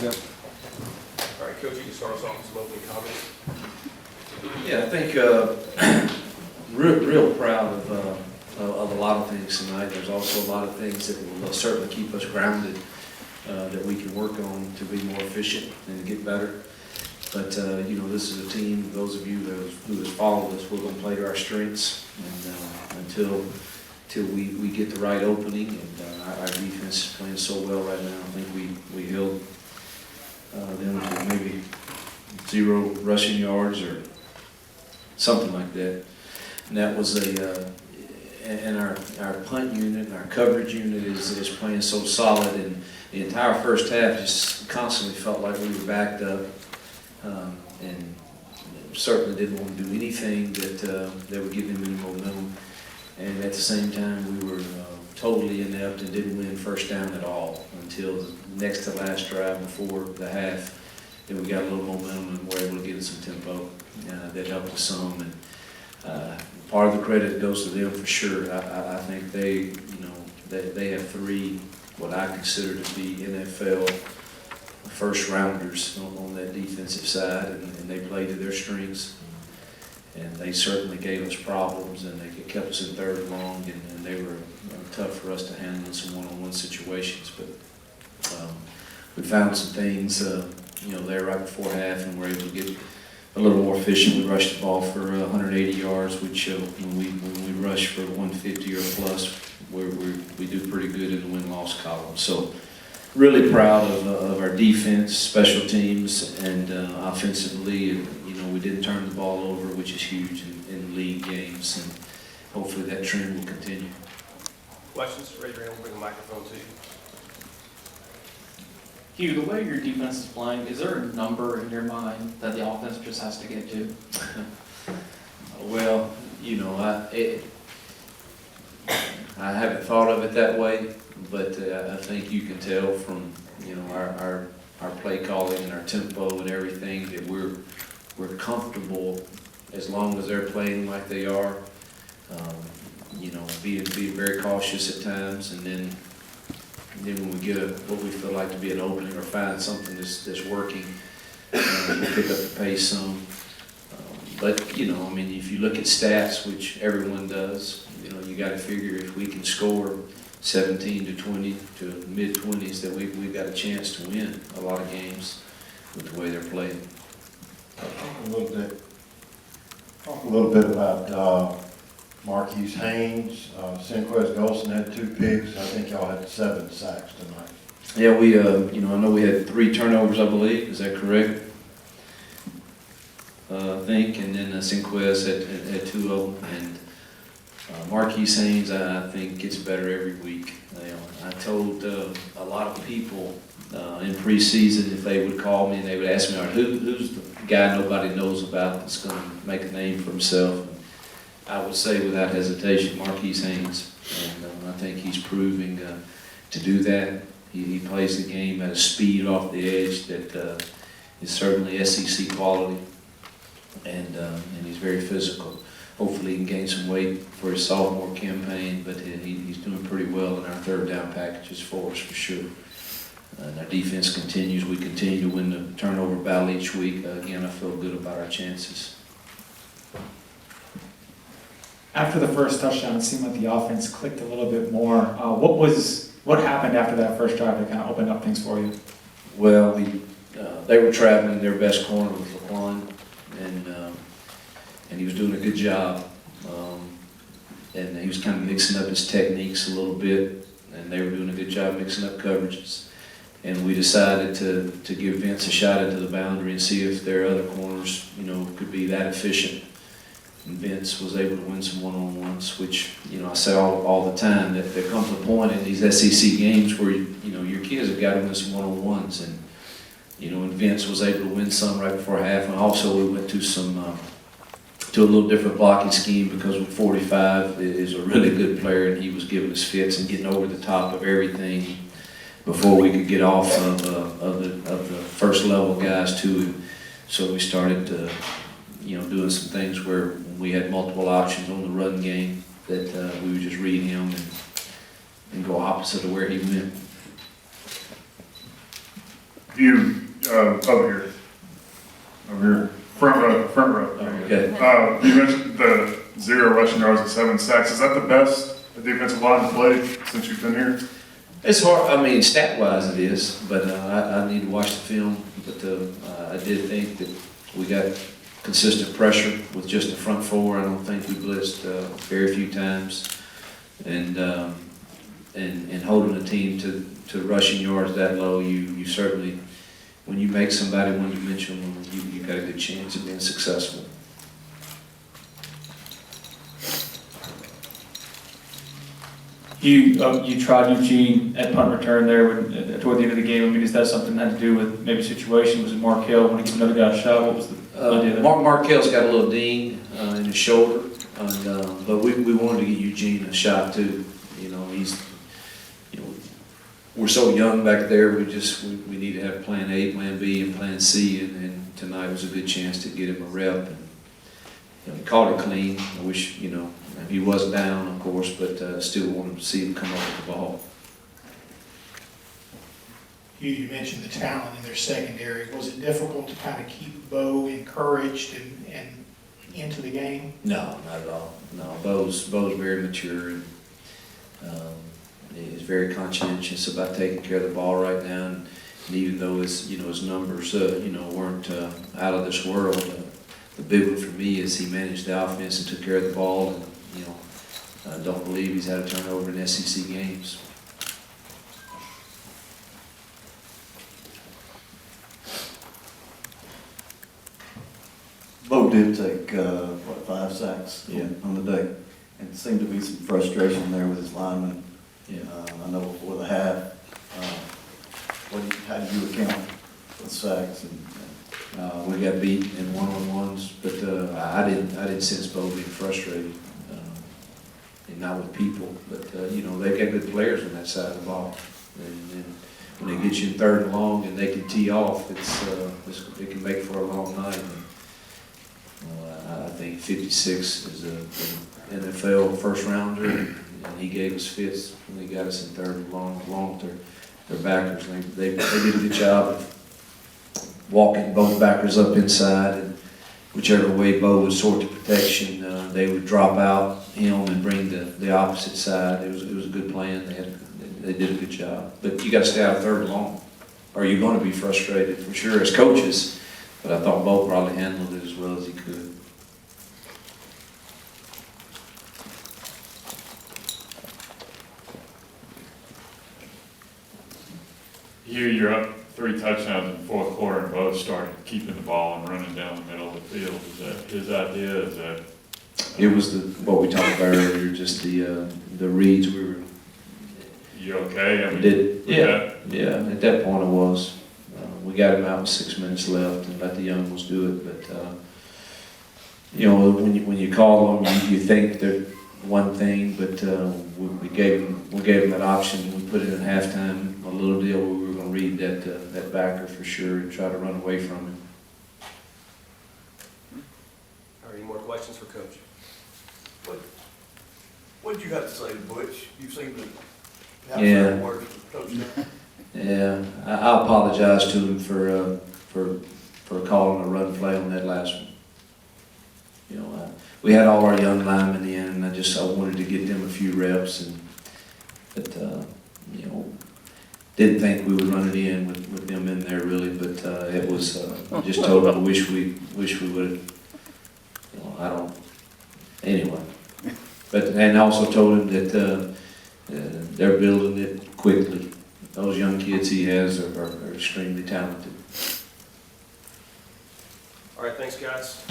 go. All right, Coach, you can start us off with some opening comments. Yeah, I think real proud of a lot of things tonight. There's also a lot of things that will certainly keep us grounded that we can work on to be more efficient and get better. But you know, this is a team. Those of you who has followed us, we're going to play to our strengths, and until we get the right opening. And our defense is playing so well right now. I think we held them to maybe 0 rushing yards or something like that. And that was and our punt unit and our coverage unit is playing so solid, and the entire first half just constantly felt like we were backed up, and certainly didn't want to do anything that would give them any momentum. And at the same time, we were totally inept and didn't win first down at all until the next to last drive before the half. Then we got a little momentum and were able to get some tempo. That helped us some, and part of the credit goes to them for sure. I think they have 3 what I consider to be NFL first rounders on that defensive side, and they played to their strengths. And they certainly gave us problems, and they kept us in 3rd and long, and they were tough for us to handle in some one-on-one situations. But we found some things, there right before half, and were able to get a little more efficient. We rushed the ball for 180 yards, which when we rush for 150 or plus, we do pretty good in the win-loss column. So really proud of our defense, special teams, and offensively. We didn't turn the ball over, which is huge in league games, and hopefully that trend will continue. Questions? Raise your hand. We'll bring the microphone to you. Hugh, the way your defense is playing, is there a number in your mind that the offense just has to get to? Well, I haven't thought of it that way, but I think you can tell from our play calling and our tempo and everything that we're comfortable as long as they're playing like they are. Being very cautious at times, and then when we get what we feel like to be an opening or find something that's working, we'll pick up the pace some. But if you look at stats, which everyone does, you got to figure if we can score 17 to 20 to mid-20s, that we've got a chance to win a lot of games with the way they're playing. Talk a little bit about Marquise Haynes. Sinquez Golson had 2 picks. I think y'all had 7 sacks tonight. Yeah, we I know we had 3 turnovers, I believe. Is that correct? I think, and then Sinquez had 2 of them, and Marquise Haynes, I think, gets better every week. I told a lot of people in preseason if they would call me and they would ask me, all right, who's the guy nobody knows about that's going to make a name for himself? And I would say without hesitation, Marquise Haynes, and I think he's proving to do that. He plays the game at a speed off the edge that is certainly SEC quality, and he's very physical. Hopefully he can gain some weight for his sophomore campaign, but he's doing pretty well in our 3rd down packages for us for sure. And our defense continues. We continue to win the turnover battle each week. Again, I feel good about our chances. After the first touchdown, it seemed like the offense clicked a little bit more. What happened after that first drive that kind of opened up things for you? Well, they were traveling their best corner with Laquan, and he was doing a good job. And he was kind of mixing up his techniques a little bit, and they were doing a good job mixing up coverages. And we decided to give Vince a shot into the boundary and see if their other corners, could be that efficient. And Vince was able to win some one-on-ones, which, I say all the time that there comes a point in these SEC games where, your kids have got to win some one-on-ones. And, and Vince was able to win some right before half. And also we went to to a little different blocking scheme because 45 is a really good player, and he was giving us fits and getting over the top of everything before we could get off of the first level guys to him. So we started doing some things where we had multiple options on the run game that we would just read him and go opposite of where he went. view, over here, front row. Okay. You mentioned the 0 rushing yards and 7 sacks. Is that the best defensive line played since you've been here? It's hard, I mean, stat-wise it is, but I need to watch the film. But I did think that we got consistent pressure with just the front four. I don't think we blitzed very few times. And holding the team to rushing yards that low, you certainly, when you make somebody one-dimensional, you got a good chance of being successful. You tried Eugene at punt return there toward the end of the game. I mean, is that something that had to do with maybe situation? Was it Mark Hill when he gave another guy a shot? What was the idea there? Markel's got a little ding in his shoulder, and, but we wanted to get Eugene a shot too. You know, we're so young back there. We need to have plan A, plan B, and plan C, and tonight was a good chance to get him a rep. And he caught it clean. I wish, he was down, of course, but still wanted to see him come up with the ball. You mentioned the talent in their secondary. Was it difficult to kind of keep Bo encouraged and into the game? No, not at all. No, Bo's very mature and he's very conscientious about taking care of the ball right now. And even though his numbers weren't out of this world, the big one for me is he managed the offense and took care of the ball. And I don't believe he's had a turnover in SEC games. Bo did take, 5 sacks Yeah. on the day. And it seemed to be some frustration there with his linemen. Yeah. I know before the half, how do you account for the sacks? We got beat in one-on-ones, but I didn't sense Bo being frustrated, and not with people. But they've got good players on that side of the ball, and when they get you in 3rd and long and they can tee off, it can make for a long night. And, I think 56 is an NFL first rounder, and he gave us fits when they got us in 3rd and long. Their backers, they did a good job of walking both backers up inside, and whichever way Bo would sort the protection, they would drop out him and bring the opposite side. It was a good plan. They did a good job. But you got to stay out of 3rd and long, or you're going to be frustrated for sure as coaches. But I thought Bo probably handled it as well as he could. You're up 3 touchdowns in the 4th quarter, and Bo started keeping the ball and running down the middle of the field. Is that his idea? Is that? It was what we talked about earlier, just the reads we were. You okay? I mean, Did with yeah, that? yeah. At that point, it was. We got him out with 6 minutes left, and let the young ones do it. But when you call them, you think they're one thing, but we gave them that option. We put it in halftime, a little deal where we were going to read that backer for sure and try to run away from him. Are any more questions for Coach? What did you have to say to Butch? You seem to have Yeah. certain words for Coach now. Yeah, I apologize to him for calling a run play on that last one. We had all our young linemen in, and I wanted to get them a few reps, but didn't think we would run it in with them in there really, but it was just told them I wish we would have. Anyway. And also told him that they're building it quickly. Those young kids he has are extremely talented. All right, thanks, guys.